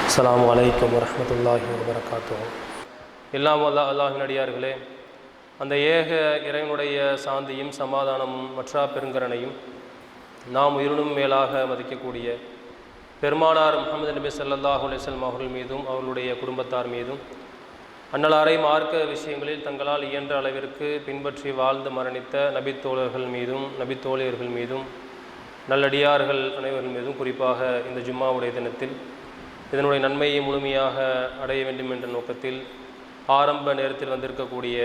அஸ்ஸலாமு அலைக்கும் வரஹ்மத்துல்லாஹி வபரகாத்துஹு. எல்லாம் அல்லாஹ்வின் அடியார்களே, அந்த ஏக இறைவனுடைய சாந்தியும் சமாதானமும் மற்றா பெருங்கரணையும் நாம் உயிரினும் மேலாக மதிக்கக்கூடிய பெருமானார் முஹம்மது நபி ஸல்லல்லாஹு அலைஹி வஸல்லம் அவர்கள் மீதும் அவர்களுடைய குடும்பத்தார் மீதும் அன்னலாரை மார்க்க விஷயங்களில் தங்களால் இயன்ற அளவிற்கு பின்பற்றி வாழ்ந்து மரணித்த நபித்தோழர்கள் மீதும் நபித்தோழியர்கள் மீதும் நல்லடியார்கள் அனைவர்கள் மீதும் குறிப்பாக இந்த ஜும்மாவுடைய தினத்தில் இதனுடைய நன்மையை முழுமையாக அடைய வேண்டும் என்ற நோக்கத்தில் ஆரம்ப நேரத்தில் வந்திருக்கக்கூடிய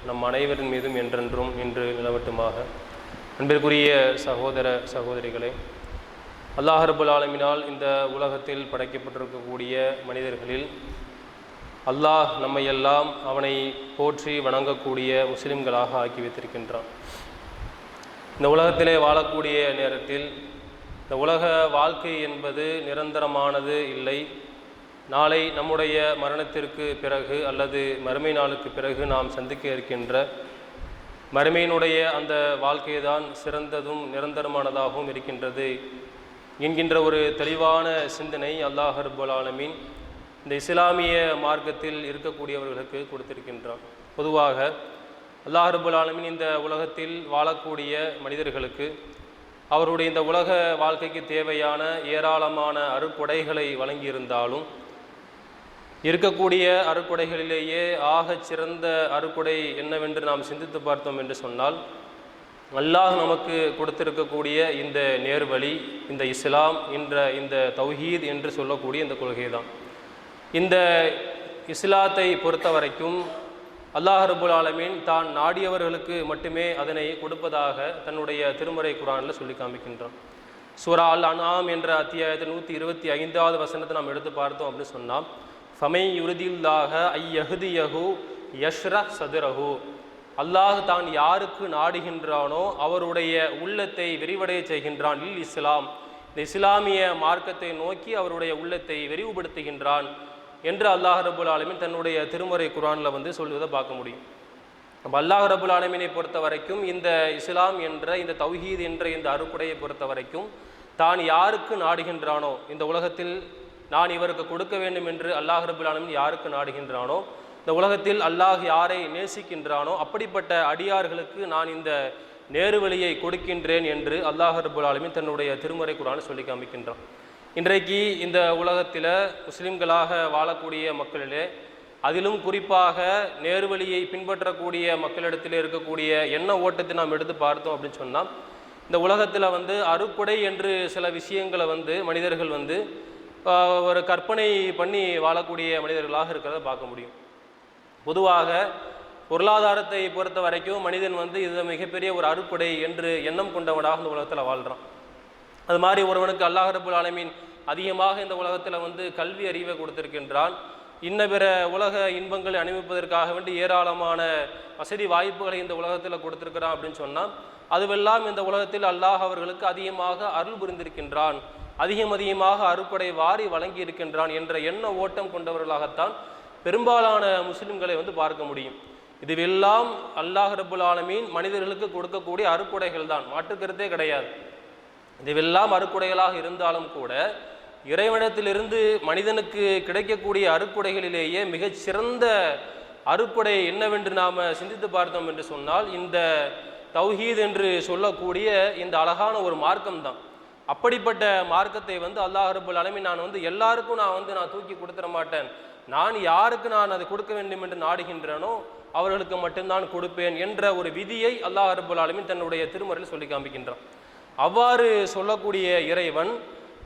நம் அனைவரின் மீதும் என்றென்றும் இன்று நிலவட்டுமாக. அன்பிற்குரிய சகோதர சகோதரிகளே, அல்லாஹ் ரப்புல் ஆலமீனால் இந்த உலகத்தில் படைக்கப்பட்டிருக்கக்கூடிய மனிதர்களில் அல்லாஹ் நம்மையெல்லாம் அவனை போற்றி வணங்கக்கூடிய முஸ்லிம்களாக ஆக்கி வைத்திருக்கின்றான். இந்த உலகத்திலே வாழக்கூடிய நேரத்தில் இந்த உலக வாழ்க்கை என்பது நிரந்தரமானது இல்லை. நாளை நம்முடைய மரணத்திற்கு பிறகு அல்லது மறுமை நாளுக்கு பிறகு நாம் சந்திக்க இருக்கின்ற மறுமையினுடைய அந்த வாழ்க்கை தான் சிறந்ததும் நிரந்தரமானதாகவும் இருக்கின்றது என்கின்ற ஒரு தெளிவான சிந்தனை அல்லாஹ் ரப்புல் ஆலமீன் இந்த இஸ்லாமிய மார்க்கத்தில் இருக்கக்கூடியவர்களுக்கு கொடுத்திருக்கின்றான். பொதுவாக அல்லாஹ் ரப்புல் ஆலமீன் இந்த உலகத்தில் வாழக்கூடிய மனிதர்களுக்கு அவருடைய இந்த உலக வாழ்க்கைக்கு தேவையான ஏராளமான அருட்கொடைகளை வழங்கியிருந்தாலும் இருக்கக்கூடிய அருட்கொடைகளிலேயே ஆகச் சிறந்த அருட்கொடை என்னவென்று நாம் சிந்தித்து பார்த்தோம் என்று சொன்னால், அல்லாஹ் நமக்கு கொடுத்திருக்கக்கூடிய இந்த நேர்வழி, இந்த இஸ்லாம் என்ற இந்த தௌஹீத் என்று சொல்லக்கூடிய இந்த கொள்கை தான். இந்த இஸ்லாத்தை பொறுத்த வரைக்கும் அல்லாஹ் ரப்புல் ஆலமீன் தான் நாடியவர்களுக்கு மட்டுமே அதனை கொடுப்பதாக தன்னுடைய திருமறை குர்ஆனில் சொல்லி காமிக்கின்றான். சூரா அல் அன்ஆம் என்ற அத்தியாயத்தில் 125வது வசனத்தை நாம் எடுத்து பார்த்தோம் அப்படின்னு சொன்னால், ஃபமை யுரிதில்லாஹ ஐயஹ்தியஹு யஷ்ரஹ் சதுரஹு, அல்லாஹ் தான் யாருக்கு நாடுகின்றானோ அவருடைய உள்ளத்தை விரிவடைய செய்கின்றான். இல் இஸ்லாம், இந்த இஸ்லாமிய மார்க்கத்தை நோக்கி அவருடைய உள்ளத்தை விரிவுபடுத்துகின்றான் என்று அல்லாஹ் ரப்புல் ஆலமீன் தன்னுடைய திருமறை குர்ஆனில் சொல்வதை பார்க்க முடியும். அப்போ அல்லாஹ் ரப்புல் ஆலமீனை பொறுத்த வரைக்கும் இந்த இஸ்லாம் என்ற இந்த தௌஹீத் என்ற இந்த அருட்கொடையை பொறுத்த வரைக்கும் தான் யாருக்கு நாடுகின்றானோ, இந்த உலகத்தில் நான் இவருக்கு கொடுக்க வேண்டும் என்று அல்லாஹ் ரப்புல் ஆலமீன் யாருக்கு நாடுகின்றானோ, இந்த உலகத்தில் அல்லாஹ் யாரை நேசிக்கின்றானோ அப்படிப்பட்ட அடியார்களுக்கு நான் இந்த நேர்வழியை கொடுக்கின்றேன் என்று அல்லாஹ் ரப்புல் ஆலமீன் தன்னுடைய திருமறை குர்ஆனில் சொல்லி காமிக்கின்றான். இன்றைக்கு இந்த உலகத்தில் முஸ்லிம்களாக வாழக்கூடிய மக்களிலே, அதிலும் குறிப்பாக நேர்வழியை பின்பற்றக்கூடிய மக்களிடத்தில் இருக்கக்கூடிய எண்ண ஓட்டத்தை நாம் எடுத்து பார்த்தோம் அப்படின்னு சொன்னால், இந்த உலகத்தில் அருட்கொடை என்று சில விஷயங்களை மனிதர்கள் ஒரு கற்பனை பண்ணி வாழக்கூடிய மனிதர்களாக இருக்கிறத பார்க்க முடியும். பொதுவாக பொருளாதாரத்தை பொறுத்த வரைக்கும் மனிதன் இது மிகப்பெரிய ஒரு அருட்கொடை என்று எண்ணம் கொண்டவனாக இந்த உலகத்தில் வாழ்கிறான். அது மாதிரி ஒருவனுக்கு அல்லாஹ் ரப்புல் ஆலமீன் அதிகமாக இந்த உலகத்தில் கல்வி அறிவை கொடுத்திருக்கின்றான். இன்ன பிற உலக இன்பங்களை அனுபவிப்பதற்காக வேண்டி ஏராளமான வசதி வாய்ப்புகளை இந்த உலகத்தில் கொடுத்திருக்கிறான் அப்படின்னு சொன்னால், அதுவெல்லாம் இந்த உலகத்தில் அல்லாஹ் அவர்களுக்கு அதிகமாக அருள் புரிந்திருக்கின்றான், அதிகமாக அருட்கொடை வாரி வழங்கி இருக்கின்றான் என்ற எண்ண ஓட்டம் கொண்டவர்களாகத்தான் பெரும்பாலான முஸ்லிம்களை பார்க்க முடியும். இதுவெல்லாம் அல்லாஹ் ரப்புல் ஆலமீன் மனிதர்களுக்கு கொடுக்கக்கூடிய அருட்கொடைகள் தான், மாற்றுக்கருத்தே கிடையாது. இதுவெல்லாம் அருட்கொடைகளாக இருந்தாலும் கூட இறைவனிடத்திலிருந்து மனிதனுக்கு கிடைக்கக்கூடிய அருட்கொடைகளிலேயே மிகச் சிறந்த அருட்கொடை என்னவென்று நாம் சிந்தித்து பார்த்தோம் என்று சொன்னால், இந்த தௌஹீத் என்று சொல்லக்கூடிய இந்த அழகான ஒரு மார்க்கம் தான். அப்படிப்பட்ட மார்க்கத்தை அல்லாஹ் ரப்புல் ஆலமீன் நான் எல்லாருக்கும் நான் தூக்கி கொடுத்துட மாட்டேன், நான் யாருக்கு நான் அதை கொடுக்க வேண்டும் என்று நாடுகின்றனோ அவர்களுக்கு மட்டும்தான் கொடுப்பேன் என்ற ஒரு விதியை அல்லாஹ் ரப்புல் ஆலமீன் தன்னுடைய திருமறையில் சொல்லி காமிக்கின்றான். அவ்வாறு சொல்லக்கூடிய இறைவன்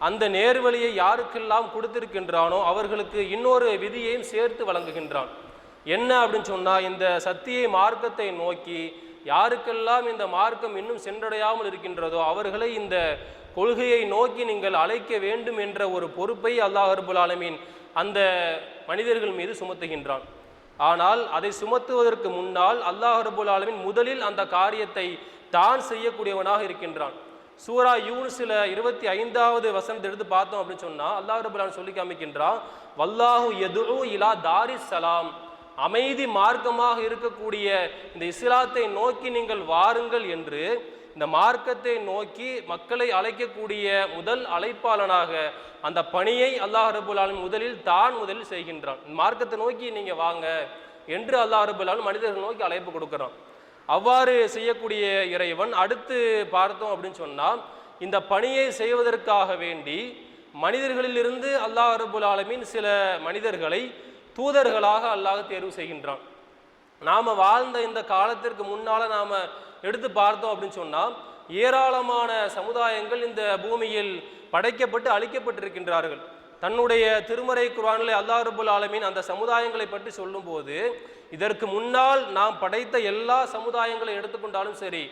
அந்த நேர்வழியை யாருக்கெல்லாம் கொடுத்திருக்கின்றானோ அவர்களுக்கு இன்னொரு விதியையும் சேர்த்து வழங்குகின்றான். என்ன அப்படின்னு சொன்னால், இந்த சத்திய மார்க்கத்தை நோக்கி யாருக்கெல்லாம் இந்த மார்க்கம் இன்னும் சென்றடையாமல் இருக்கின்றதோ அவர்களை இந்த கொள்கையை நோக்கி நீங்கள் அழைக்க வேண்டும் என்ற ஒரு பொறுப்பை அல்லாஹ் ரப்புல் ஆலமீன் அந்த மனிதர்கள் மீது சுமத்துகின்றான். ஆனால் அதை சுமத்துவதற்கு முன்னால் அல்லாஹ் ரப்புல் ஆலமீன் முதலில் அந்த காரியத்தை தான் செய்யக்கூடியவனாக இருக்கின்றான். சூரா யூனுஸ்ல 25வது வசனத்தை எடுத்து பார்த்தோம் அப்படின்னு சொன்னால், அல்லாஹ் ரப்புல் ஆலமீன் சொல்லி காமிக்கின்றான், வல்லாஹு யதுஉ இலா தாரிஸ் ஸலாம், அமைதி மார்க்கமாக இருக்கக்கூடிய இந்த இஸ்லாத்தை நோக்கி நீங்கள் வாருங்கள் என்று இந்த மார்க்கத்தை நோக்கி மக்களை அழைக்கக்கூடிய முதல் அழைப்பாளனாக அந்த பணியை அல்லாஹ் ரப்புல் ஆலமீன் முதலில் செய்கின்றான். மார்க்கத்தை நோக்கி நீங்க வாங்க என்று அல்லாஹ் ரப்புல் ஆலமீன் மனிதர்கள் நோக்கி அழைப்பு கொடுக்கிறான். அவ்வாறு செய்யக்கூடிய இறைவன் அடுத்து பார்த்தோம் அப்படின்னு சொன்னா, இந்த பணியை செய்வதற்காக வேண்டி மனிதர்களிலிருந்து அல்லாஹ் ரப்புல் ஆலமீன் சில மனிதர்களை தூதர்களாக அல்லாஹ் தேர்வு செய்கின்றான். நாம வாழ்ந்த இந்த காலத்திற்கு முன்னால நாம எடுத்து பார்த்தோம் அப்படின்னு சொன்னா, ஏராளமான சமுதாயங்கள் இந்த பூமியில் படைக்கப்பட்டு அழிக்கப்பட்டிருக்கின்றார்கள். தன்னுடைய திருமறை குர்ஆனிலே அல்லாஹ் ரப்புல் ஆலமீன் அந்த சமுதாயங்களை பற்றி சொல்லும் போது, இதற்கு முன்னால் நாம் படைத்த எல்லா சமுதாயங்களை எடுத்துக்கொண்டாலும் சரி,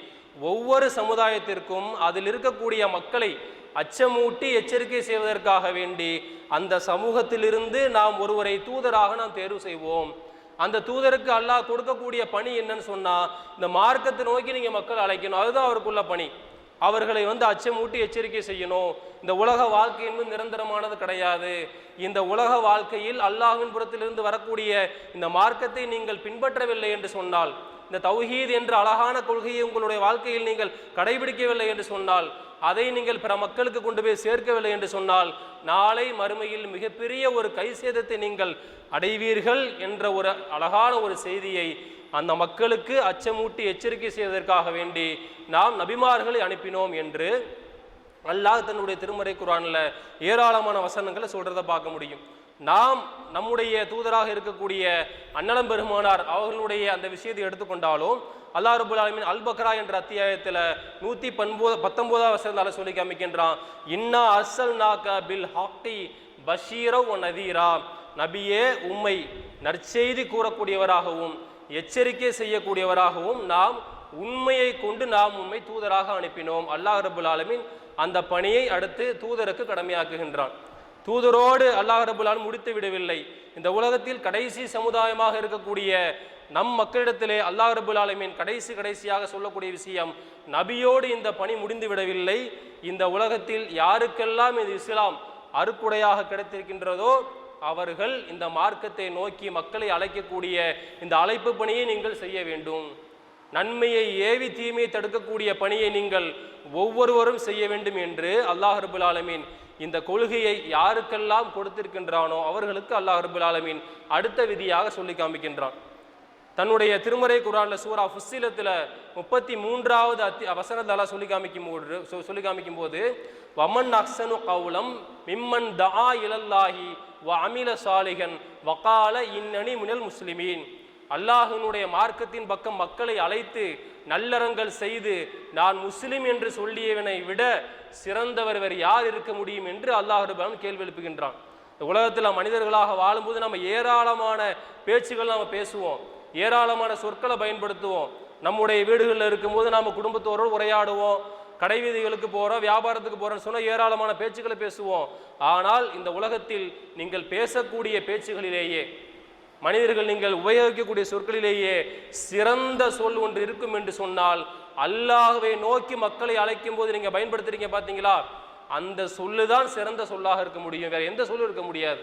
ஒவ்வொரு சமுதாயத்திற்கும் அதில் இருக்கக்கூடிய மக்களை அச்சமூட்டி எச்சரிக்கை செய்வதற்காக வேண்டி அந்த சமூகத்திலிருந்து நாம் ஒருவரை தூதராக நாம் தேர்வு செய்வோம். அந்த தூதருக்கு அல்லாஹ் கொடுக்கக்கூடிய பணி என்னன்னு சொன்னா, இந்த மார்க்கத்தை நோக்கி நீங்க மக்கள் அழைக்கணும், அதுதான் அவருக்குள்ள பணி. அவர்களை அச்சமூட்டி எச்சரிக்கை செய்யணும். இந்த உலக வாழ்க்கை என்பது நிரந்தரமானது கிடையாது. இந்த உலக வாழ்க்கையில் அல்லாஹ்வின் புறத்திலிருந்து வரக்கூடிய இந்த மார்க்கத்தை நீங்கள் பின்பற்றவில்லை என்று சொன்னால், இந்த தௌஹீத் என்ற அழகான கொள்கையை உங்களுடைய வாழ்க்கையில் நீங்கள் கடைபிடிக்கவில்லை என்று சொன்னால், அதை நீங்கள் பிற மக்களுக்கு கொண்டு போய் சேர்க்கவில்லை என்று சொன்னால், நாளை மறுமையில் மிகப்பெரிய ஒரு கை சேதத்தை நீங்கள் அடைவீர்கள் என்ற ஒரு அழகான ஒரு செய்தியை அந்த மக்களுக்கு அச்சமூட்டி எச்சரிக்கை செய்வதற்காக வேண்டி நாம் நபிமார்களை அனுப்பினோம் என்று அல்லாஹ் தன்னுடைய திருமறை குர்ஆன்ல ஏராளமான வசனங்களை சொல்றதை பார்க்க முடியும். நாம் நம்முடைய தூதராக இருக்கக்கூடிய அன்னலம் பெருமானார் அவர்களுடைய அந்த விஷயத்தை எடுத்துக்கொண்டாலும் அல்லாஹ் ரப்புல் ஆலமீன் அல் பக்ரா என்ற அத்தியாயத்தில் 119 வசனத்தால சொல்லி காமிக்கின்றான், இன்னா அர்சல்நாக பில் ஹக்கி பஷீர வ நதீரா, நபியே உம்மை நற்செய்தி கூறக்கூடியவராகவும் எச்சரிக்கை செய்யக்கூடியவராகவும் நாம் உண்மையை கொண்டு நாம் உம்மை தூதராக அனுப்பினோம். அல்லாஹ் ரப்புல் ஆலமீன் அந்த பணியை அடுத்து தூதருக்கு கடமையாக்குகின்றான். தூதரோடு அல்லாஹ் ரப்புல் ஆலமீன் முடித்து விடவில்லை. இந்த உலகத்தில் கடைசி சமுதாயமாக இருக்கக்கூடிய நம் மக்களிடத்திலே அல்லாஹ் ரப்புல் ஆலமீன் கடைசியாக சொல்லக்கூடிய விஷயம், நபியோடு இந்த பணி முடிந்து விடவில்லை. இந்த உலகத்தில் யாருக்கெல்லாம் இந்த இஸ்லாம் அருக்குடையாக கிடைத்திருக்கின்றதோ அவர்கள் இந்த மார்க்கத்தை நோக்கி மக்களை அழைக்கக்கூடிய இந்த அழைப்பு பணியை நீங்கள் செய்ய வேண்டும். நன்மையை ஏவி தீமையை தடுக்கக்கூடிய பணியை நீங்கள் ஒவ்வொருவரும் செய்ய வேண்டும் என்று அல்லாஹ் ரப்புல் ஆலமீன் இந்த கொள்கையை யாருக்கெல்லாம் கொடுத்திருக்கின்றானோ அவர்களுக்கு அல்லாஹ் ரப்புல் ஆலமீன் அடுத்த விதியாக சொல்லி காமிக்கின்றான். தன்னுடைய திருமறை குர்ஆன்ல சூரா ஃபுஸ்ஸிலத்துல 33வது வசனத்தால சொல்லி காமிக்கும் போது வமன் அஹ்ஸனு கௌலம் மிம்மன் தஆ இலல்லாஹி வ அமில சாலிஹன் வகால இன்னனி மினல் முஸ்லிமீன், அல்லாஹ்வினுடைய மார்க்கத்தின் பக்கம் மக்களை அழைத்து நல்லறங்கள் செய்து நான் முஸ்லிம் என்று சொல்லியவனை விட சிறந்தவர் வேறு யார் இருக்க முடியும் என்று அல்லாஹ் ரப்பல் ஆலமீன் கேள்வி எழுப்புகின்றான். இந்த உலகத்தில் மனிதர்களாக வாழும்போது நம்ம ஏராளமான பேச்சுகள் நாம் பேசுவோம், ஏராளமான சொற்களை பயன்படுத்துவோம். நம்முடைய வீடுகளில் இருக்கும்போது நாம் குடும்பத்தோரோடு உரையாடுவோம், கடை வீதிகளுக்கு போகிறோம், வியாபாரத்துக்கு போகிறோன்னு சொன்னால் ஏராளமான பேச்சுக்களை பேசுவோம். ஆனால் இந்த உலகத்தில் நீங்கள் பேசக்கூடிய பேச்சுகளிலேயே, மனிதர்கள் நீங்கள் உபயோகிக்கக்கூடிய சொற்களிலேயே சிறந்த சொல் ஒன்று இருக்கும் என்று சொன்னால், அல்லாஹ்வை நோக்கி மக்களை அழைக்கும் போது நீங்கள் பயன்படுத்துறீங்க பார்த்தீங்களா, அந்த சொல்லுதான் சிறந்த சொல்லாக இருக்க முடியும், வேற எந்த சொல்லும் இருக்க முடியாது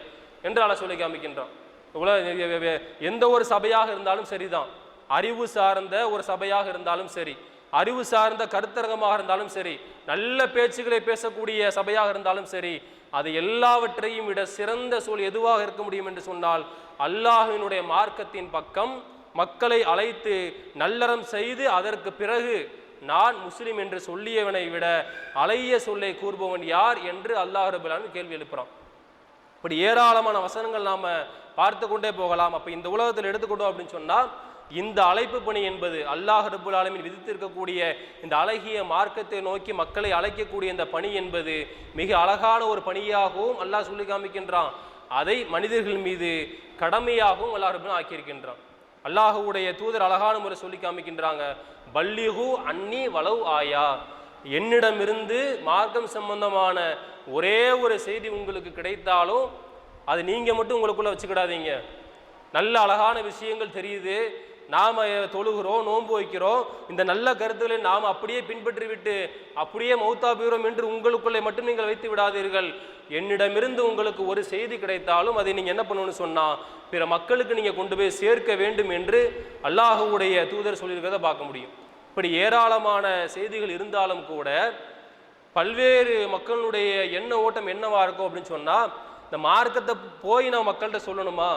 என்று அல்லாஹ் சொல்லி காமிக்கின்றான். எந்த ஒரு சபையாக இருந்தாலும் சரிதான், அறிவு சார்ந்த ஒரு சபையாக இருந்தாலும் சரி, அறிவு சார்ந்த கருத்தரங்கமாக இருந்தாலும் சரி, நல்ல பேச்சுக்களை பேசக்கூடிய சபையாக இருந்தாலும் சரி, அது எல்லாவற்றையும் விட சிறந்த சொல் எதுவாக இருக்க முடியும் என்று சொன்னால், அல்லாஹ்வினுடைய மார்க்கத்தின் பக்கம் மக்களை அழைத்து நல்லறம் செய்து அதற்கு பிறகு நான் முஸ்லிம் என்று சொல்லியவனை விட அலைய சொல்லை கூறுபவன் யார் என்று அல்லாஹ் ரப்பல் ஆலமீன் கேள்வி எழுப்புறான். இப்படி ஏராளமான வசனங்கள் நாம பார்த்து கொண்டே போகலாம். அப்ப இந்த உலகத்தில் எடுத்துக்கொண்டோம் அப்படின்னு சொன்னா, இந்த அழைப்பு பணி என்பது அல்லாஹ் ரப்புல் ஆலமீன் விதித்திருக்கக்கூடிய இந்த அழகிய மார்க்கத்தை நோக்கி மக்களை அழைக்கக்கூடிய இந்த பணி என்பது மிக அழகான ஒரு பணியாகவும் அல்லாஹ் சொல்லி காமிக்கின்றான். அதை மனிதர்கள் மீது கடமையாகவும் அல்லாஹ் ரப்புல் ஆக்கியிருக்கின்றான். அல்லாஹுடைய தூதர் அழகான முறை சொல்லி காமிக்கின்றாங்க, பல்லிஹு அன்னி வலவ் ஆயா, என்னிடமிருந்து மார்க்கம் சம்பந்தமான ஒரே ஒரு செய்தி உங்களுக்கு கிடைத்தாலும் அது நீங்க மட்டும் உங்களுக்குள்ள வச்சுக்கிடாதீங்க. நல்ல அழகான விஷயங்கள் தெரியுது, நாம் தொழுகிறோம், நோன்பு வைக்கிறோம், இந்த நல்ல கருத்துக்களை நாம் அப்படியே பின்பற்றி விட்டு அப்படியே மௌத்தா போகிறோம் என்று உங்களுக்குள்ளே மட்டும் நீங்கள் வைத்து விடாதீர்கள். என்னிடமிருந்து உங்களுக்கு ஒரு செய்தி கிடைத்தாலும் அதை நீங்கள் என்ன பண்ணணும்னு சொன்னால் பிற மக்களுக்கு நீங்கள் கொண்டு போய் சேர்க்க வேண்டும் என்று அல்லாஹுடைய தூதர் சொல்லியிருக்கிறத பார்க்க முடியும். இப்படி ஏராளமான செய்திகள் இருந்தாலும் கூட பல்வேறு மக்களுடைய எண்ண ஓட்டம் என்னவா இருக்கும் அப்படின்னு சொன்னால், இந்த மார்க்கத்தை போய் நான் மக்கள்கிட்ட சொல்லணுமா?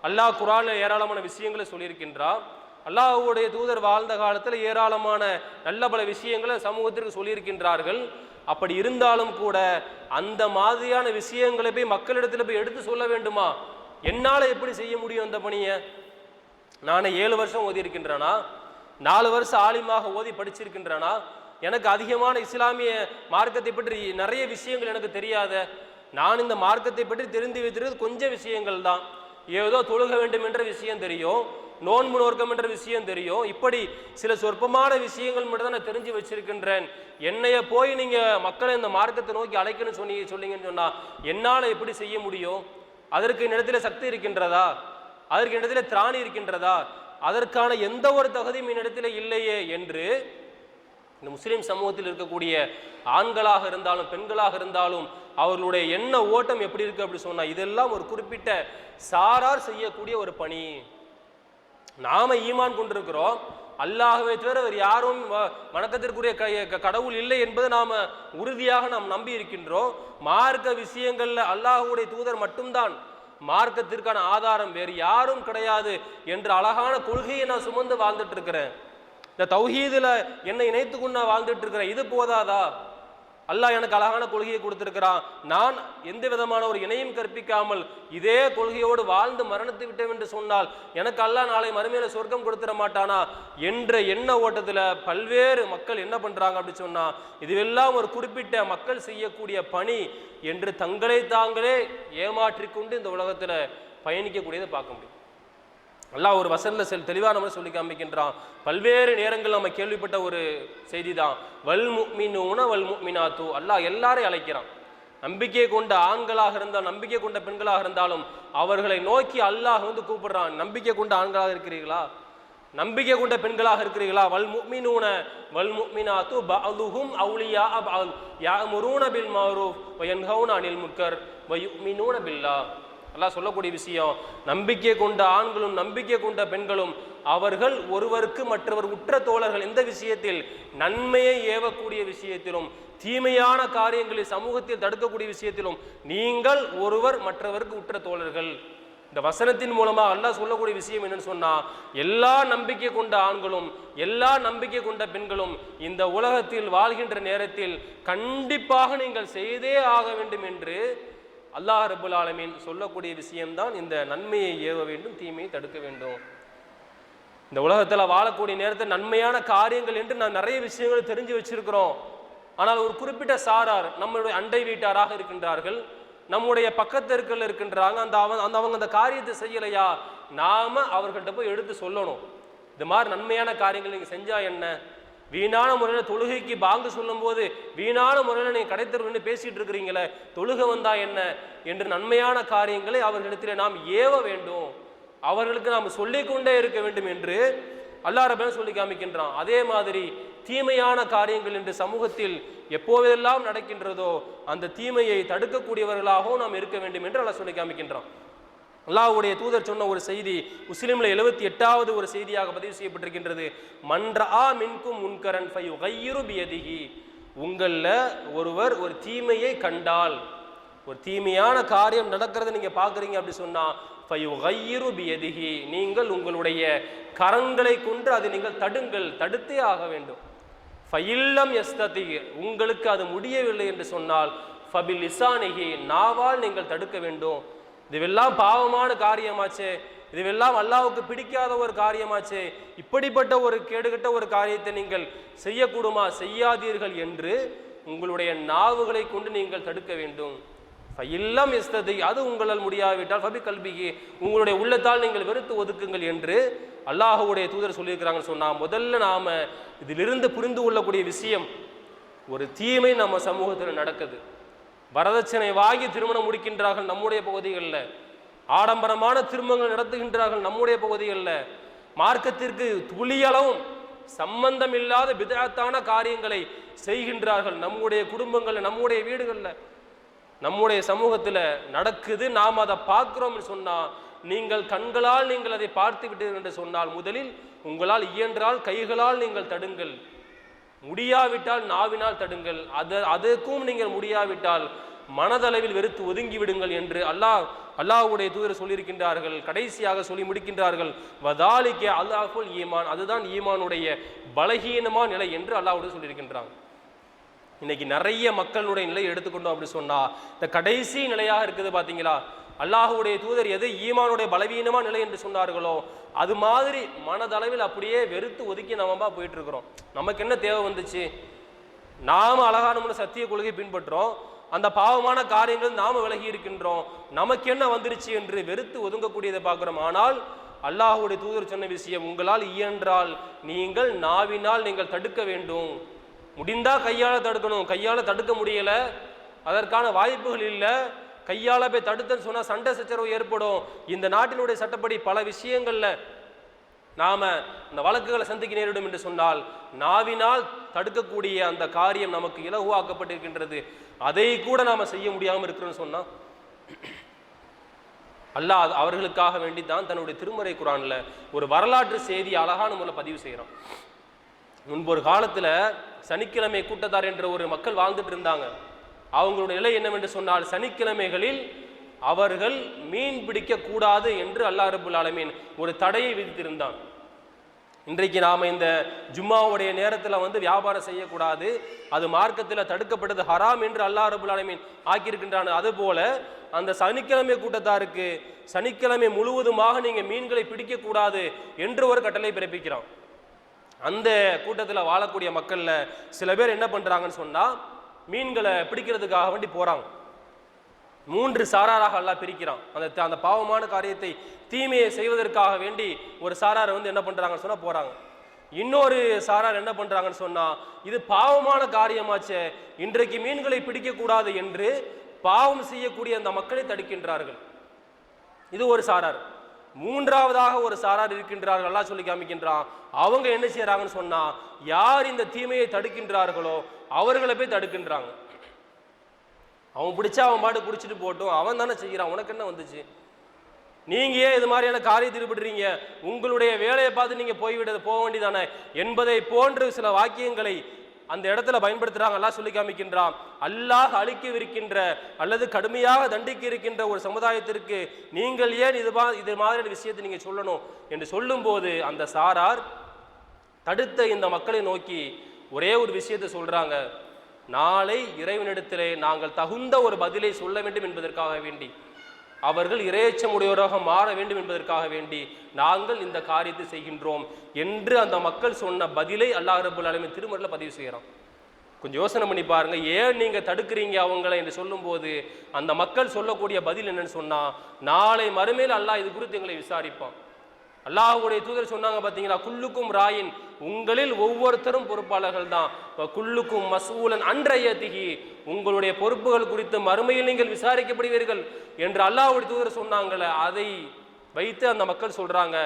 அல்லாஹ் குர்ஆனில் ஏராளமான விஷயங்களை சொல்லியிருக்கின்றான். அல்லாஹ்வுடைய தூதர் வாழ்ந்த காலத்தில் ஏராளமான நல்ல பல விஷயங்களை சமூகத்திற்கு சொல்லியிருக்கின்றார்கள். அப்படி இருந்தாலும் கூட அந்த மாதிரியான விஷயங்களை போய் மக்களிடத்தில் போய் எடுத்து சொல்ல வேண்டுமா? என்னால் எப்படி செய்ய முடியும் அந்த பணியை? நான் 7 வருஷம் ஓதி இருக்கின்றனா, 4 வருஷம் ஆலிமாக ஓதி படிச்சிருக்கின்றனா, எனக்கு அதிகமான இஸ்லாமிய மார்க்கத்தை பற்றி நிறைய விஷயங்கள் எனக்கு தெரியாத, நான் இந்த மார்க்கத்தை பற்றி தெரிந்து வைத்திருக்கிறது கொஞ்சம் விஷயங்கள் தான். ஏதோ தொழுக வேண்டும் என்ற விஷயம் தெரியும், நோன்பு நோக்கம் என்ற விஷயம் தெரியும், இப்படி சில சொற்பமான விஷயங்கள் மட்டும் தான் நான் தெரிஞ்சு வச்சிருக்கின்றேன். என்னைய போய் நீங்க மக்களை இந்த மார்க்கத்தை நோக்கி அழைக்கணும்னு சொன்னீங்கன்னு சொன்னா என்னால் எப்படி செய்ய முடியும்? அதற்கு என்னிடத்தில் சக்தி இருக்கின்றதா? அதற்கு என்னிடத்தில் திராணி இருக்கின்றதா? அதற்கான எந்த ஒரு தகுதியும் என்னிடத்தில் இல்லையே என்று இந்த முஸ்லிம் சமூகத்தில் இருக்கக்கூடிய ஆண்களாக இருந்தாலும் பெண்களாக இருந்தாலும் அவர்களுடைய எண்ண ஓட்டம் எப்படி இருக்கு அப்படி சொன்னா, இதெல்லாம் ஒரு குறிப்பிட்ட சாரார் செய்யக்கூடிய ஒரு பணி. நாம ஈமான் கொண்டிருக்கிறோம், அல்லாஹ்வை தவிர வேறு யாரும் வணக்கத்திற்குரிய கடவுள் இல்லை என்பதை நாம உறுதியாக நாம் நம்பி இருக்கின்றோம். மார்க்க விஷயங்கள்ல அல்லாஹ்வுடைய தூதர் மட்டும்தான் மார்க்கத்திற்கான ஆதாரம், வேறு யாரும் கிடையாது என்ற அழகான கொள்கையை நான் சுமந்து வாழ்ந்துட்டு இருக்கிறேன். இந்த தௌஹீதுல என்னை இணைத்துக்கொண்டு நான் வாழ்ந்துட்டு இருக்கிறேன். இது போதாதா? அல்லாஹ் எனக்கு அழகான கொள்கையை கொடுத்திருக்கிறான், நான் எந்த விதமான ஒரு இணையும் கற்பிக்காமல் இதே கொள்கையோடு வாழ்ந்து மரணத்தை விட்டேன் என்று சொன்னால் எனக்கு அல்லாஹ் நாளை மறுமையில சொர்க்கம் கொடுத்துட மாட்டானா என்ற எண்ண ஓட்டத்தில் பல்வேறு மக்கள் என்ன பண்றாங்க அப்படி சொன்னா, இதுவெல்லாம் ஒரு குறிப்பிட்ட மக்கள் செய்யக்கூடிய பணி என்று தங்களை தாங்களே ஏமாற்றிக்கொண்டு இந்த உலகத்தில் பயணிக்கக்கூடியதை பார்க்க முடியும். அல்லாஹ் ஒரு வசனத்தில் தெளிவாக நம்ம சொல்லி காமிக்கின்றான். பல்வேறு நேரங்கள் நம்ம கேள்விப்பட்ட ஒரு செய்தி தான், வல் முஃமினூன வல் முஃமினாத்து. அல்லாஹ் எல்லாரையும் அழைக்கிறான். நம்பிக்கை கொண்ட ஆண்களாக இருந்தாலும் நம்பிக்கை கொண்ட பெண்களாக இருந்தாலும் அவர்களை நோக்கி அல்லாஹ் கூப்பிடுறான். நம்பிக்கை கொண்ட ஆண்களாக இருக்கிறீர்களா? நம்பிக்கை கொண்ட பெண்களாக இருக்கிறீர்களா? வல் முஃமினூன வல் முஃமினாத்து பஅதுஹும் அவுலியா பஅத் யஅமுரூன பில் மஅரூஃப் வ யன்ஹவுன அனில் முன்கர் வ யுமினூன பில்லாஹ். அல்லாஹ் சொல்லக்கூடிய விஷயம், நம்பிக்கை கொண்ட ஆண்களும் நம்பிக்கை கொண்ட பெண்களும் அவர்கள் ஒருவருக்கு மற்றவர் உற்ற தோழர்கள். எந்த விஷயத்தில்? நன்மையை ஏவக்கூடிய விஷயத்திலும் தீமையான காரியங்களை சமூகத்தில் தடுக்கக்கூடிய விஷயத்திலும் நீங்கள் ஒருவர் மற்றவருக்கு உற்ற தோழர்கள். இந்த வசனத்தின் மூலமா அல்லாஹ் சொல்லக்கூடிய விஷயம் என்னன்னு சொன்னா, எல்லா நம்பிக்கை கொண்ட ஆண்களும் எல்லா நம்பிக்கை கொண்ட பெண்களும் இந்த உலகத்தில் வாழ்கின்ற நேரத்தில் கண்டிப்பாக நீங்கள் செய்தே ஆக வேண்டும் என்று அல்லாஹ் ரப்புல் ஆலமீன் சொல்லக்கூடிய விஷயம்தான் இந்த நன்மையை ஏவ வேண்டும், தீமையை தடுக்க வேண்டும். இந்த உலகத்தில் வாழக்கூடிய நேரத்தில் நன்மையான காரியங்கள் என்று நான் நிறைய விஷயங்களை தெரிஞ்சு வச்சிருக்கிறோம். ஆனால் ஒரு குறிப்பிட்ட சாரார் நம்மளுடைய அண்டை வீட்டாராக இருக்கின்றார்கள், நம்முடைய பக்கத்தெருக்கள் இருக்கின்றாங்க, அவங்க அந்த காரியத்தை செய்யலையா, நாம அவர்கள்ட்ட போய் எடுத்து சொல்லணும். இது மாதிரி நன்மையான காரியங்கள் நீங்க செஞ்சா என்ன? வீணான முறையில் தொழுகைக்கு பாங்கு சொல்லும் போது வீணான முறையில் நீங்கள் கடைத்தருன்னு பேசிட்டு இருக்கிறீங்களே, தொழுகை வந்தா என்ன என்று நன்மையான காரியங்களை அவர்களிடத்தில் நாம் ஏவ வேண்டும், அவர்களுக்கு நாம் சொல்லிக்கொண்டே இருக்க வேண்டும் என்று அல்லாஹ் ரப்பல் சொல்லி காமிக்கின்றான். அதே மாதிரி தீமையான காரியங்கள் என்று சமூகத்தில் எப்போதெல்லாம் நடக்கின்றதோ அந்த தீமையை தடுக்கக்கூடியவர்களாகவும் நாம் இருக்க வேண்டும் என்று அல்லாஹ் சொல்லி காமிக்கின்றான். அல்லாஹ்வுடைய தூதர் சொன்ன ஒரு செய்தி முஸ்லிம்ல 78வது ஒரு செய்தியாக பதிவு செய்யப்பட்டிருக்கின்றது. மன்ரா மின்கும் முன்கரன் ஃபயுகையிரு பியதிஹி. உங்கள ஒருவர் ஒரு தீமையை கண்டால், ஒரு தீமையான காரியம் நடக்கிறத நீங்க பாக்குறீங்க அப்படி சொன்னா ஃபயுகையிரு பியதிஹி, நீங்கள் உங்களுடைய கரங்களை கொண்டு அதை நீங்கள் தடுத்தே ஆக வேண்டும். ஃபயில்லம் யஸ்ததி, உங்களுக்கு அது முடியவில்லை என்று சொன்னால் ஃபபில் லிசானிஹி, நாவால் நீங்கள் தடுக்க வேண்டும். இதுவெல்லாம் பாவமான காரியமாச்சே, இதுவெல்லாம் அல்லாஹ்வுக்கு பிடிக்காத ஒரு காரியமாச்சே, இப்படிப்பட்ட ஒரு கேடுகட்ட ஒரு காரியத்தை நீங்கள் செய்யக்கூடுமா, செய்யாதீர்கள் என்று உங்களுடைய நாவுகளை கொண்டு நீங்கள் தடுக்க வேண்டும். ஃபயில்லம் யஸ்ததி, அது உங்களால் முடியாவிட்டால் ஃபபி கல்பிஹி, உங்களுடைய உள்ளத்தால் நீங்கள் வெறுத்து ஒதுக்குங்கள் என்று அல்லாஹ்வுடைய தூதர் சொல்லியிருக்கிறாங்கன்னு சொன்னா, முதல்ல நாம இதிலிருந்து புரிந்து கொள்ளக்கூடிய விஷயம், ஒரு தீமை நம்ம சமூகத்தில் நடக்குது. வரதட்சணை வாங்கி திருமணம் முடிக்கின்றார்கள் நம்முடைய பகுதிகளில், ஆடம்பரமான திருமணங்கள் நடத்துகின்றார்கள் நம்முடைய பகுதிகளில், மார்க்கத்திற்கு துளியளவும் சம்பந்தம் இல்லாத பிதஅத்தான காரியங்களை செய்கின்றார்கள் நம்முடைய குடும்பங்களில், நம்முடைய வீடுகளில், நம்முடைய சமூகத்தில் நடக்குது. நாம் அதை பார்க்குறோம்னு சொன்னா நீங்கள் கண்களால் நீங்கள் அதை பார்த்து விட்டீர்கள் என்று சொன்னால், முதலில் உங்களால் இயன்றால் கைகளால் நீங்கள் தடுங்கள், முடியாவிட்டால் நாவினால் தடுங்கள், அதற்கும் நீங்கள் முடியாவிட்டால் மனதளவில் வெறுத்து ஒதுங்கி விடுங்கள் என்று அல்லாஹ்வுடைய தூதர் சொல்லியிருக்கின்றார்கள். கடைசியாக சொல்லி முடிக்கின்றார்கள், வதாலிக்க அல்லாஹுல் ஈமான், அதுதான் ஈமானுடைய பலகீனமான நிலை என்று அல்லாஹ்வுடைய சொல்லியிருக்கின்றாங்க. இன்னைக்கு நிறைய மக்களுடைய நிலை எடுத்துக்கொண்டோம் அப்படி சொன்னா இந்த கடைசி நிலையாக இருக்குது பார்த்தீங்களா. அல்லாஹ்வுடைய தூதர் எது ஈமானுடைய பலவீனமான நிலை என்று சொன்னார்களோ அது மாதிரி மனதளவில் அப்படியே வெறுத்து ஒதுக்கி நம்ம போயிட்டு இருக்கிறோம். நமக்கு என்ன தேவை வந்துச்சு? நாம அழகான சத்திய கொள்கை பின்பற்றோம், அந்த பாவமான காரியங்கள் நாம விலகி இருக்கின்றோம், நமக்கு என்ன வந்துருச்சு என்று வெறுத்து ஒதுங்கக்கூடியதை பார்க்கிறோம். ஆனால் அல்லாஹ்வுடைய தூதர் சொன்ன விஷயம், உங்களால் இயன்றால் நீங்கள் நாவினால் நீங்கள் தடுக்க வேண்டும், முடிந்தா கையால தடுக்கணும், கையால தடுக்க முடியல, அதற்கான வாய்ப்புகள் இல்லை, கையால போய் தடுத்தன்னு சொன்னா சண்டை சச்சரவு ஏற்படும். இந்த நாட்டினுடைய சட்டப்படி பல விஷயங்கள்ல நாம இந்த வழக்குகளை சந்திக்க நேரிடும் என்று சொன்னால் நாவினால் தடுக்கக்கூடிய அந்த காரியம் நமக்கு இலகுவாக்கப்பட்டிருக்கின்றது. அதை கூட நாம செய்ய முடியாமல் இருக்கிறோம்னு சொன்னா அல்லாஹ் அவர்களுக்காக வேண்டி தான் தன்னுடைய திருமறை குர்ஆன்ல ஒரு வரலாற்று செய்தி அழகான முறையில் பதிவு செய்யறான். முன்பு ஒரு காலத்துல சனிக்கிழமை கூட்டத்தார் என்ற ஒரு மக்கள் வாழ்ந்துட்டு இருந்தாங்க. அவங்களுடைய நிலை என்னவென்று சொன்னால், சனிக்கிழமைகளில் அவர்கள் மீன் பிடிக்க கூடாது என்று அல்லாஹ் ரப்புல் ஆலமீன் ஒரு தடையை விதித்திருந்தான். இன்றைக்கு நாம இந்த ஜும்மாவுடைய நேரத்தில் வியாபாரம் செய்யக்கூடாது, அது மார்க்கத்தில் தடுக்கப்பட்டது, ஹராம் என்று அல்லாஹ் ரப்புல் ஆலமீன் ஆக்கியிருக்கின்றான். அதுபோல அந்த சனிக்கிழமை கூட்டத்தாருக்கு சனிக்கிழமை முழுவதுமாக நீங்க மீன்களை பிடிக்க கூடாது என்று ஒரு கட்டளை பிறப்பிக்கிறான். அந்த கூட்டத்தில் வாழக்கூடிய மக்கள்ல சில பேர் என்ன பண்றாங்கன்னு சொன்னா, மீன்களை பிடிக்கிறதுக்காக வேண்டி போறாங்க. 3 சாராராக அல்லாஹ் பிரிக்கிறான். அந்த பாவமான காரியத்தை தீமையை செய்வதற்காக வேண்டி ஒரு சாரார் என்ன பண்றாங்கன்னு சொன்னா போறாங்க. இன்னொரு சாரார் என்ன பண்றாங்கன்னு சொன்னா, இது பாவமான காரியமாச்சே, இன்றைக்கு மீன்களை பிடிக்க கூடாது என்று பாவம் செய்யக்கூடிய அந்த மக்களை தடுக்கின்றார்கள். இது ஒரு சாரார். மூன்றாவதாக ஒரு சாரார் இருக்கின்றார்கள், அல்லாஹ் சொல்லி காமிக்கின்றான். அவங்க என்ன செய்யறாங்கன்னு சொன்னா, யார் இந்த தீமையை தடுக்கின்றார்களோ அவர்களை போய் தடுக்கின்றாங்க. அவன் பிடிச்சா அவன் பாட்டு குடிச்சிட்டு போட்டும், அவன் தானே செய்கிறான், உனக்கு என்ன வந்துச்சு, நீங்க ஏன் இது மாதிரியான காரியத்தை ஈடுபடுறீங்க, உங்களுடைய வேலையை பார்த்து நீங்க போக வேண்டியதானே என்பதை போன்று சில வாக்கியங்களை அந்த இடத்துல பயன்படுத்துறாங்க. அல்லாஹ் சொல்லி காமிக்கின்றான். அல்லாஹ் அழிக்கவிருக்கின்ற அல்லது கடுமையாக தண்டிக்க இருக்கின்ற ஒரு சமுதாயத்திற்கு நீங்கள் ஏன் இது மாதிரியான விஷயத்தை நீங்க சொல்லணும் என்று சொல்லும் போது அந்த சாரார் தடுத்த இந்த மக்களை நோக்கி ஒரே ஒரு விஷயத்தை சொல்றாங்க, நாளை இறைவனிடத்திலே நாங்கள் தகுந்த ஒரு பதிலை சொல்ல வேண்டும் என்பதற்காக வேண்டி, அவர்கள் இறையச்சமுடையோராக மாற வேண்டும் என்பதற்காக வேண்டி நாங்கள் இந்த காரியத்தை செய்கின்றோம் என்று அந்த மக்கள் சொன்ன பதிலை அல்லாஹ் ரப்புல் ஆலமீன் திருமறையில் பதிவு செய்கிறான். கொஞ்சம் யோசனை பண்ணி பாருங்க, ஏன் நீங்க தடுக்கிறீங்க அவங்களை என்று சொல்லும் போது அந்த மக்கள் சொல்லக்கூடிய பதில் என்னன்னு சொன்னா, நாளை மறுமையில் அல்லாஹ் இது குறித்து எங்களை விசாரிப்பான். அல்லாஹ்வுடைய தூதர் சொன்னாங்க பார்த்தீங்களா, குல்லுக்கும் ராயின், உங்களில் ஒவ்வொருத்தரும் பொறுப்பாளர்கள் தான், குல்லுக்கும் மஸ்ஊலன் அன் ரய்யத்திஹி, உங்களுடைய பொறுப்புகள் குறித்து மறுமையில் நீங்கள் விசாரிக்கப்படுவீர்கள் என்று அல்லாஹ்வுடைய தூதர் சொன்னாங்களே, அதை வைத்து அந்த மக்கள் சொல்றாங்க,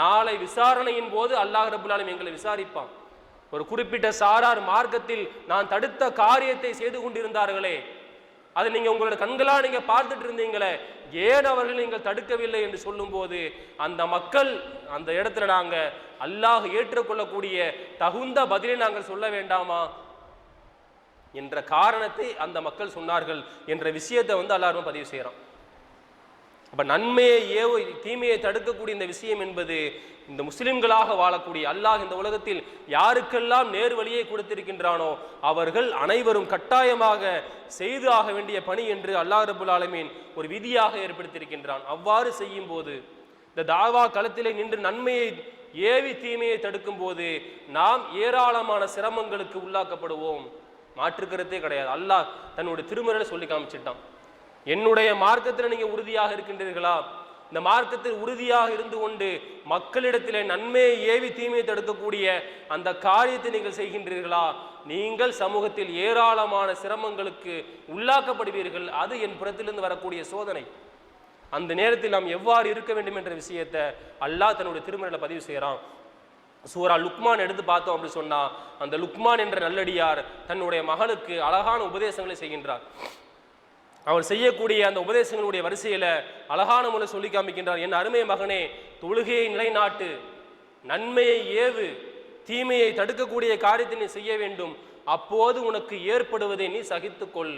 நாளை விசாரணையின் போது அல்லாஹ் ரப்புல் ஆலமீன் எங்களை விசாரிப்பான். ஒரு குறிப்பிட்ட சாரார் மார்க்கத்தில் நான் தடுத்த காரியத்தை செய்து கொண்டிருந்தார்களே, அதை நீங்க உங்களோட கண்களா நீங்க பார்த்துட்டு இருந்தீங்களே, ஏன் அவர்கள் நீங்கள் தடுக்கவில்லை என்று சொல்லும் போது அந்த மக்கள் அந்த இடத்துல நாங்க அல்லாஹ் ஏற்றுக்கொள்ளக்கூடிய தகுந்த பதிலை நாங்கள் சொல்ல வேண்டாமா என்ற காரணத்தை அந்த மக்கள் சொன்னார்கள் என்ற விஷயத்தை அல்லாஹ் பதிவு செய்யறான். அப்ப நன்மையை தீமையை தடுக்கக்கூடிய இந்த விஷயம் என்பது இந்த முஸ்லிம்களாக வாழக்கூடிய அல்லாஹ் இந்த உலகத்தில் யாருக்கெல்லாம் நேர் வழியை கொடுத்திருக்கின்றானோ அவர்கள் அனைவரும் கட்டாயமாக செய்து ஆக வேண்டிய பணி என்று அல்லாஹ் ரப்புல் ஆலமீன் ஒரு விதியாக ஏற்படுத்தியிருக்கின்றான். அவ்வாறு செய்யும் போது இந்த தாவா களத்திலே நின்று நன்மையை ஏவி தீமையை தடுக்கும் போது நாம் ஏராளமான சிரமங்களுக்கு உள்ளாக்கப்படுவோம், மாற்றுக்கருத்தே கிடையாது. அல்லாஹ் தன்னுடைய திருமறையில சொல்லி காமிச்சிட்டான். என்னுடைய மார்க்கத்தில் நீங்க உறுதியாக இருக்கின்றீர்களா, இந்த மார்க்கத்தில் உறுதியாக இருந்து கொண்டு மக்களிடத்திலே நன்மையை ஏவி தீமையை தடுக்கக்கூடிய அந்த காரியத்தை நீங்கள் செய்கின்றீர்களா, நீங்கள் சமூகத்தில் ஏராளமான சிரமங்களுக்கு உள்ளாக்கப்படுவீர்கள். அது என் புறத்திலிருந்து வரக்கூடிய சோதனை. அந்த நேரத்தில் நாம் எவ்வாறு இருக்க வேண்டும் என்ற விஷயத்தை அல்லாஹ் தன்னுடைய திருமறையில பதிவு செய்யறான். சூரா லுக்மான் எடுத்து பார்த்தோம் அப்படி சொன்னா, அந்த லுக்மான் என்ற நல்லடியார் தன்னுடைய மகனுக்கு அழகான உபதேசங்களை செய்கின்றார். அவர் செய்யக்கூடிய அந்த உபதேசங்களுடைய வரிசையில் அழகான முறை சொல்லி காமிக்கின்றார். என் அருமை மகனே, தொழுகையை நிலைநாட்டு, நன்மையை ஏவு, தீமையை தடுக்கக்கூடிய காரியத்தை நீ செய்ய வேண்டும். அப்போது உனக்கு ஏற்படுவதை நீ சகித்துக்கொள்.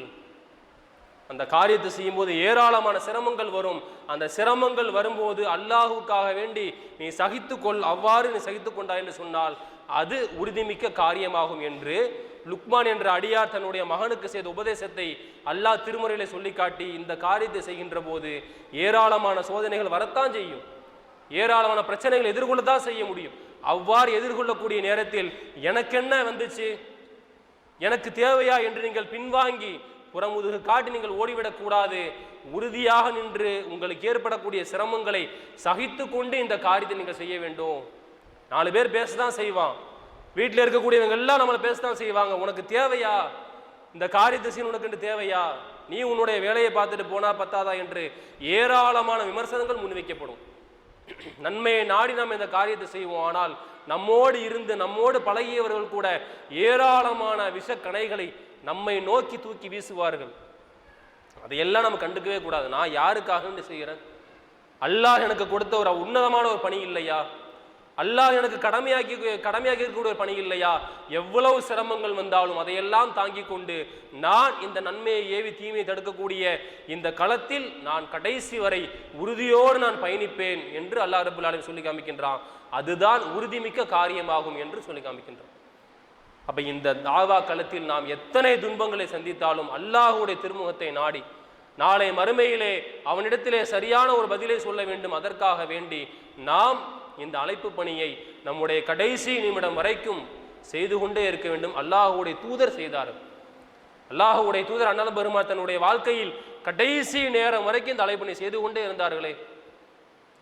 அந்த காரியத்தை செய்யும்போது ஏராளமான சிரமங்கள் வரும். அந்த சிரமங்கள் வரும்போது அல்லாஹுக்காக வேண்டி நீ சகித்துக்கொள். அவ்வாறு நீ சகித்து கொண்டாய் என்று சொன்னால் அது உறுதிமிக்க காரியமாகும் என்று லுக்மான் என்ற அடியார் தன்னுடைய மகனுக்கு செய்த உபதேசத்தை அல்லாஹ் திருமுறையில சொல்லி காட்டி இந்த காரியத்தை செய்கின்ற போது ஏராளமான சோதனைகள் வரத்தான் செய்யும், ஏராளமான பிரச்சனைகள் எதிர்கொள்ளத்தான் செய்ய முடியும். அவ்வாறு எதிர்கொள்ளக்கூடிய நேரத்தில் எனக்கு என்ன வந்துச்சு, எனக்கு தேவையா என்று நீங்கள் பின்வாங்கி புறமுதுகு காட்டி நீங்கள் ஓடிவிடக் கூடாது. உறுதியாக நின்று உங்களுக்கு ஏற்படக்கூடிய சிரமங்களை சகித்து கொண்டு இந்த காரியத்தை நீங்கள் செய்ய வேண்டும். 4 பேர் பேசதான் செய்வான், வீட்டில் இருக்கக்கூடியவங்க எல்லாம் நம்மளை பேசத்தான் செய்வாங்க. உனக்கு தேவையா இந்த காரியத்தை செய்ய, உனக்கு தேவையா, நீ உன்னுடைய வேலையை பார்த்துட்டு போனா பத்தாதா என்று ஏராளமான விமர்சனங்கள் முன்வைக்கப்படும். நன்மையை நாடி நாம் இந்த காரியத்தை செய்வோம். ஆனால் நம்மோடு இருந்து நம்மோடு பழகியவர்கள் கூட ஏராளமான விஷக்கணைகளை நம்மை நோக்கி தூக்கி வீசுவார்கள். அதையெல்லாம் நம்ம கண்டுக்கவே கூடாது. நான் யாருக்காக செய்கிறேன்? அல்லாஹ் எனக்கு கொடுத்த ஒரு உன்னதமான ஒரு பணி இல்லையா? அல்லாஹ் எனக்கு கடமையாக்கி இருக்கக்கூடிய ஒரு பணி இல்லையா? எவ்வளவு சிரமங்கள் வந்தாலும் அதையெல்லாம் தாங்கி கொண்டு நான் இந்த நன்மையை ஏவி தீமையை தடுக்கக்கூடிய இந்த களத்தில் நான் கடைசி வரை உறுதியோடு நான் பயணிப்பேன் என்று அல்லாஹ் ரப்பல் ஆலமீன் சொல்லி காமிக்கின்றான். அதுதான் உறுதிமிக்க காரியமாகும் என்று சொல்லி காமிக்கின்றான். அப்ப இந்த தாவா களத்தில் நாம் எத்தனை துன்பங்களை சந்தித்தாலும் அல்லாஹுடைய திருமுகத்தை நாடி நாளை மறுமையிலே அவனிடத்திலே சரியான ஒரு பதிலை சொல்ல வேண்டும். அதற்காக வேண்டி நாம் இந்த அழைப்பு பணியை நம்முடைய கடைசி நிமிடம் வரைக்கும் செய்து கொண்டே இருக்க வேண்டும். அல்லாஹுடைய தூதர் செய்தார்கள். அல்லாஹுடைய தூதர் அண்ணல் பெருமாள் தன்னுடைய வாழ்க்கையில் கடைசி நேரம் வரைக்கும் இந்த அழைப்பு பணி செய்து கொண்டே இருந்தார்களே.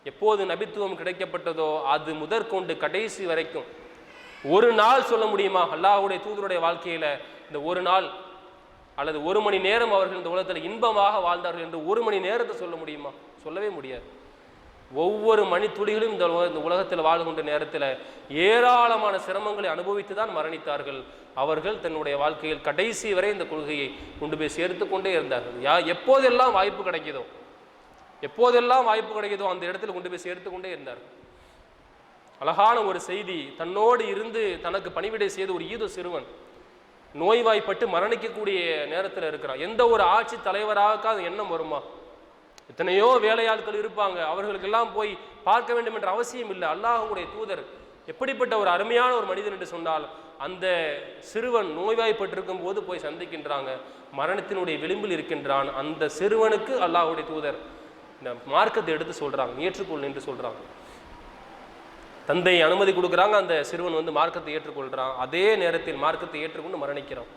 எப்போது நபித்துவம் கிடைக்கப்பட்டதோ அது முதற்கொண்டு கடைசி வரைக்கும் ஒரு நாள் சொல்ல முடியுமா அல்லாஹுடைய தூதருடைய வாழ்க்கையில இந்த ஒரு நாள் அல்லது 1 மணி நேரம் அவர்கள் இந்த உலகத்தில் இன்பமாக வாழ்ந்தார்கள் என்று 1 மணி நேரத்தை சொல்ல முடியுமா? சொல்லவே முடியாது. ஒவ்வொரு மணி துளிகளும் இந்த உலகத்தில் வாழ்கின்ற நேரத்தில் ஏராளமான சிரமங்களை அனுபவித்து தான் மரணித்தார்கள். அவர்கள் தன்னுடைய வாழ்க்கையில் கடைசி வரை இந்த கொள்கையை கொண்டு போய் சேர்த்து கொண்டே இருந்தார்கள். எப்போதெல்லாம் வாய்ப்பு கிடைக்குதோ அந்த இடத்துல கொண்டு போய் சேர்த்து கொண்டே இருந்தார்கள். அழகான ஒரு செய்தி, தன்னோடு இருந்து தனக்கு பணிவிடை செய்த ஒரு ஈது சிறுவன் நோய்வாய்ப்பட்டு மரணிக்கக்கூடிய நேரத்தில் இருக்கிறான். எந்த ஒரு ஆட்சி தலைவராக எண்ணம் வருமா? எத்தனையோ வேலையாட்கள் இருப்பாங்க, அவர்களுக்கெல்லாம் போய் பார்க்க வேண்டும் என்ற அவசியம் இல்லை. அல்லாஹ்வுடைய தூதர் எப்படிப்பட்ட ஒரு அருமையான ஒரு மனிதன் என்று சொன்னால், அந்த சிறுவன் நோய்வாய்ப்பட்டிருக்கும் போது போய் சந்திக்கின்றாங்க, மரணத்தினுடைய விளிம்பில் இருக்கின்றான். அந்த சிறுவனுக்கு அல்லாஹ்வுடைய தூதர் இந்த மார்க்கத்தை எடுத்து சொல்றாங்க, ஏற்றுக்கொள் என்று சொல்றாங்க. தந்தை அனுமதி கொடுக்குறாங்க, அந்த சிறுவன் மார்க்கத்தை ஏற்றுக்கொள்கிறான். அதே நேரத்தில் மார்க்கத்தை ஏற்றுக்கொண்டு மரணிக்கிறான்.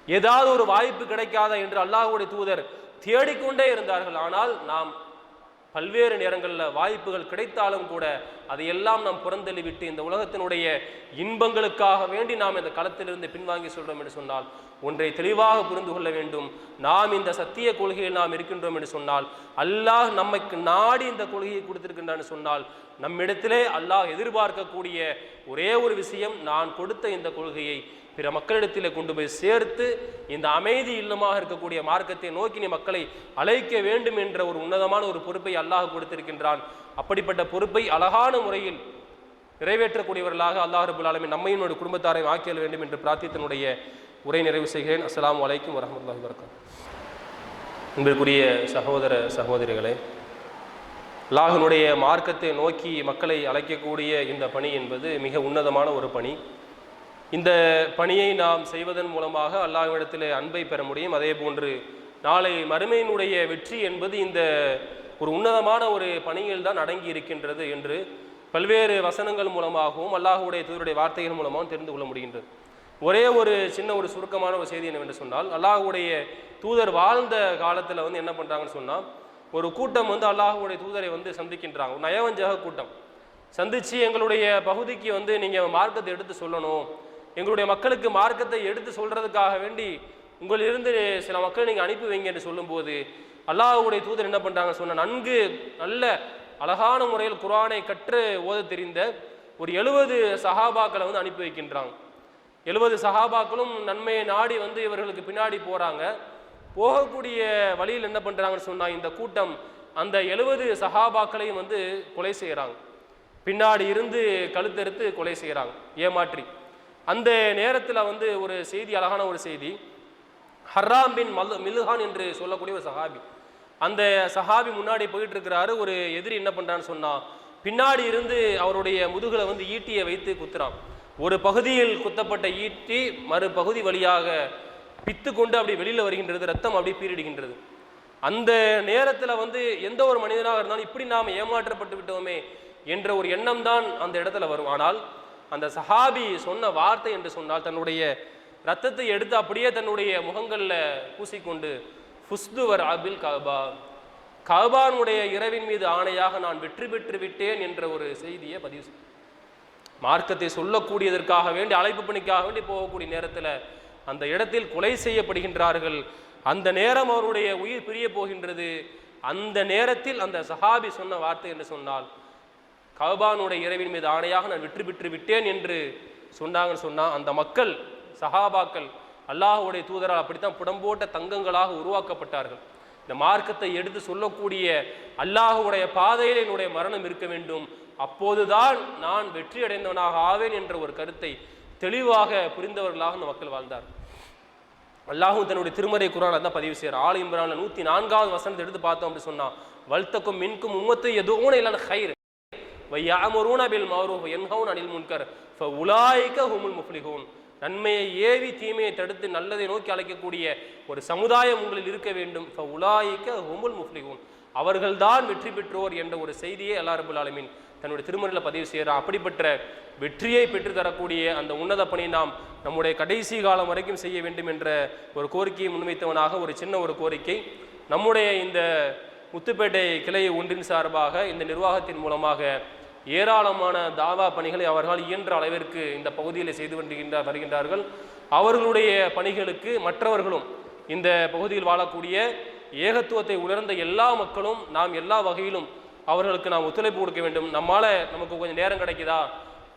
ஏதாவது ஒரு வாய்ப்பு கிடைக்காதா என்று அல்லாஹ்வுடைய தூதர் தேடிக்கொண்டே இருந்தார்கள். ஆனால் நாம் பல்வேறு நேரங்களில் வாய்ப்புகள் கிடைத்தாலும் கூட அதையெல்லாம் நாம் புறந்தள்ளிவிட்டு இந்த உலகத்தினுடைய இன்பங்களுக்காக வேண்டி நாம் இந்த களத்திலிருந்து பின்வாங்கி சொல்றோம் என்று சொன்னால் ஒன்றை தெளிவாக புரிந்து கொள்ள வேண்டும். நாம் இந்த சத்திய கொள்கையில் நாம் இருக்கின்றோம் என்று சொன்னால், அல்லாஹ் நமக்கு நாடி இந்த கொள்கையை கொடுத்திருக்கின்றான்னு சொன்னால், நம்மிடத்திலே அல்லாஹ் எதிர்பார்க்கக்கூடிய ஒரே ஒரு விஷயம், நான் கொடுத்த இந்த கொள்கையை பிற மக்களிடத்தில் கொண்டு போய் சேர்த்து இந்த அமைதி இல்லமாக இருக்கக்கூடிய மார்க்கத்தை நோக்கி நீ மக்களை அழைக்க வேண்டும் என்ற ஒரு உன்னதமான ஒரு பொறுப்பை அல்லாஹ் கொடுத்திருக்கின்றான். அப்படிப்பட்ட பொறுப்பை அழகான முறையில் நிறைவேற்றக்கூடியவர்களாக அல்லாஹ் ரப்பல் ஆலமீன் நம்மையும் ஒரு குடும்பத்தாரை ஆக்கிய வேண்டும் என்று பிரார்த்தித்தனுடைய உரை நிறைவு செய்கிறேன். அஸ்ஸலாமு அலைக்கும் வரஹ்மத்துல்லாஹி வபரகாத்துஹு. அன்பிற்குரிய சகோதர சகோதரிகளே, அல்லாஹ்வினுடைய மார்க்கத்தை நோக்கி மக்களை அழைக்கக்கூடிய இந்த பணி என்பது மிக உன்னதமான ஒரு பணி. இந்த பணியை நாம் செய்வதன் மூலமாக அல்லாஹ்விடத்திலே அன்பை பெற முடியும். அதே போன்று நாளை மறுமையினுடைய வெற்றி என்பது இந்த ஒரு உன்னதமான ஒரு பணியில் தான் அடங்கி இருக்கின்றது என்று பல்வேறு வசனங்கள் மூலமாகவும் அல்லாஹ்வுடைய தூதருடைய வார்த்தைகள் மூலமாகவும் தெரிந்து கொள்ள முடிகின்றது. ஒரே ஒரு சின்ன ஒரு சுருக்கமான ஒரு செய்தி என்னவென்று சொன்னால், அல்லாஹ்வுடைய தூதர் வாழ்ந்த காலத்தில் என்ன பண்ணுறாங்கன்னு சொன்னால், ஒரு கூட்டம் அல்லாஹ்வுடைய தூதரை சந்திக்கின்றாங்க. ஒரு நயவஞ்சக கூட்டம் சந்தித்து, எங்களுடைய பகுதிக்கு நீங்கள் மார்க்கத்தை எடுத்து சொல்லணும், எங்களுடைய மக்களுக்கு மார்க்கத்தை எடுத்து சொல்கிறதுக்காக வேண்டி உங்களிலிருந்து சில மக்களை நீங்கள் அனுப்பி வைங்க என்று சொல்லும்போது அல்லாஹ்வுடைய தூதர் என்ன பண்ணுறாங்க சொன்னால், நன்கு நல்ல அழகான முறையில் குர்ஆனை கற்று ஓத தெரிந்த ஒரு 70 சஹாபாக்களை அனுப்பி வைக்கின்றாங்க. 70 சஹாபாக்களும் நன்மையை நாடி இவர்களுக்கு பின்னாடி போகிறாங்க. போகக்கூடிய வழியில் என்ன பண்ணுறாங்கன்னு சொன்னால் இந்த கூட்டம் அந்த 70 சஹாபாக்களையும் வந்து கொலை செய்கிறாங்க. பின்னாடி இருந்து கழுத்தறுத்து கொலை செய்கிறாங்க ஏமாற்றி. அந்த நேரத்தில் வந்து ஒரு செய்தி, அழகான ஒரு செய்தி. ஹர்ராம் பின் மில்ஹான் என்று சொல்லக்கூடிய ஒரு சஹாபி, அந்த சஹாபி முன்னாடி போயிட்டு இருக்கிறாரு. ஒரு எதிரி என்ன பண்ணுறான்னு சொன்னால் பின்னாடி இருந்து அவருடைய முதுகில் வந்து ஈட்டியை வைத்து குத்துறான். ஒரு பகுதியில் குத்தப்பட்ட ஈட்டி மறுபகுதி வழியாக பித்து கொண்டு அப்படி வெளியில் வருகின்றது, ரத்தம் அப்படி பீரிடுகின்றது. அந்த நேரத்தில் வந்து எந்த ஒரு மனிதனாக இருந்தாலும் இப்படி நாம் ஏமாற்றப்பட்டு விட்டோமே என்ற ஒரு எண்ணம் தான் அந்த இடத்துல வரும். ஆனால் அந்த சஹாபி சொன்ன வார்த்தை என்று சொன்னால், தன்னுடைய ரத்தத்தை எடுத்து அப்படியே தன்னுடைய முகங்களில் பூசிக்கொண்டு, ஃபுஸ்துவர் அபில் கஅபா, கஅபானுடைய இரவின் மீது ஆணையாக நான் வெற்றி பெற்று விட்டேன் என்ற ஒரு செய்தியை பதிவு செய்யும். மார்க்கத்தை சொல்லக்கூடியதற்காக வேண்டி, அழைப்பு பணிக்காக வேண்டி போகக்கூடிய நேரத்தில் அந்த இடத்தில் கொலை செய்யப்படுகின்றார்கள். அந்த நேரம் அவருடைய உயிர் பிரிய போகின்றது. அந்த நேரத்தில் அந்த சஹாபி சொன்ன வார்த்தை என்று சொன்னால், கஅபானுடைய இரவின் மீது ஆணையாக நான் வெற்றி பெற்று விட்டேன் என்று சொன்னாங்கன்னு சொன்னால், அந்த மக்கள் சஹாபாக்கள் அல்லாஹ்வுடைய தூதரால் அப்படித்தான் புடம்போட்ட தங்கங்களாக உருவாக்கப்பட்டார்கள். இந்த மார்க்கத்தை எடுத்து சொல்லக்கூடிய அல்லாஹ்வுடைய பாதையில் என்னுடைய மரணம் இருக்க வேண்டும், அப்போதுதான் நான் வெற்றி அடைந்தவனாக ஆவேன் என்ற ஒரு கருத்தை தெளிவாக புரிந்தவர்களாக அந்த மக்கள் வாழ்ந்தார். அல்லாஹும் தன்னுடைய திருமறை குர்ஆன்ல தான் பதிவு செய்கிறார். ஆல் இம்ரான்ல 104வது வசனத்தை எடுத்து பார்த்தோம் அப்படி சொன்னா, வல்தக்கும் மின்கும் உம்மத்து யதுஊன இலல் கைர் வ யஅமுரூன பில் மஅரூஃப் வ யன்ஹவுன அனில் முன்கர் ஃபஉலாயிக ஹுமுல் முஃப்லிஹூன். நன்மையை ஏவி தீமையை தடுத்து நல்லதை நோக்கி அழைக்கக்கூடிய ஒரு சமுதாயம் உங்களில் இருக்க வேண்டும். ஃபஉலாயிக ஹுமுல் முஃப்லிஹூன், அவர்கள்தான் வெற்றி பெற்றோர் என்ற ஒரு செய்தியை அல்லாஹ் ரப்பல் ஆலமீன் தன்னுடைய திருமறையில் பதிவு செய்கிறார். அப்படிப்பட்ட வெற்றியை பெற்று தரக்கூடிய அந்த உன்னத பணி நாம் நம்முடைய கடைசி காலம் வரைக்கும் செய்ய வேண்டும் என்ற ஒரு கோரிக்கையை முன்வைத்தவனாக ஒரு சின்ன ஒரு கோரிக்கை. நம்முடைய இந்த முத்துப்பேட்டை கிளை ஒன்றின் சார்பாக இந்த நிர்வாகத்தின் மூலமாக ஏராளமான தாவா பணிகளை அவர்கள் இயன்ற அளவிற்கு இந்த பகுதியில் செய்து வருகின்றார்கள். அவர்களுடைய பணிகளுக்கு மற்றவர்களும், இந்த பகுதியில் வாழக்கூடிய ஏகத்துவத்தை உணர்ந்த எல்லா மக்களும் நாம் எல்லா வகையிலும் அவர்களுக்கு நாம் ஒத்துழைப்பு கொடுக்க வேண்டும். நமக்கு கொஞ்சம் நேரம் கிடைக்குதா,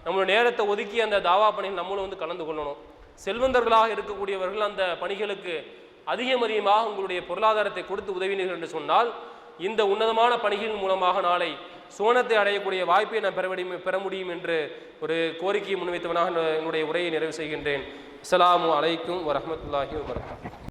நம்மளுடைய நேரத்தை ஒதுக்கி அந்த தாவா பணிகள் நம்மளும் வந்து கலந்து கொள்ளணும். செல்வந்தர்களாக இருக்கக்கூடியவர்கள் அந்த பணிகளுக்கு அதிகமாக உங்களுடைய பொருளாதாரத்தை கொடுத்து உதவினீர்கள் என்று சொன்னால், இந்த உன்னதமான பணிகளின் மூலமாக நாளை சுவனத்தை அடையக்கூடிய வாய்ப்பை நான் பெற முடியும் என்று ஒரு கோரிக்கையை முன்வைத்தவனாக என்னுடைய உரையை நிறைவு செய்கின்றேன். அஸ்ஸலாமு அலைக்கும் வரஹ்மத்துல்லாஹி வபரகாத்துஹு.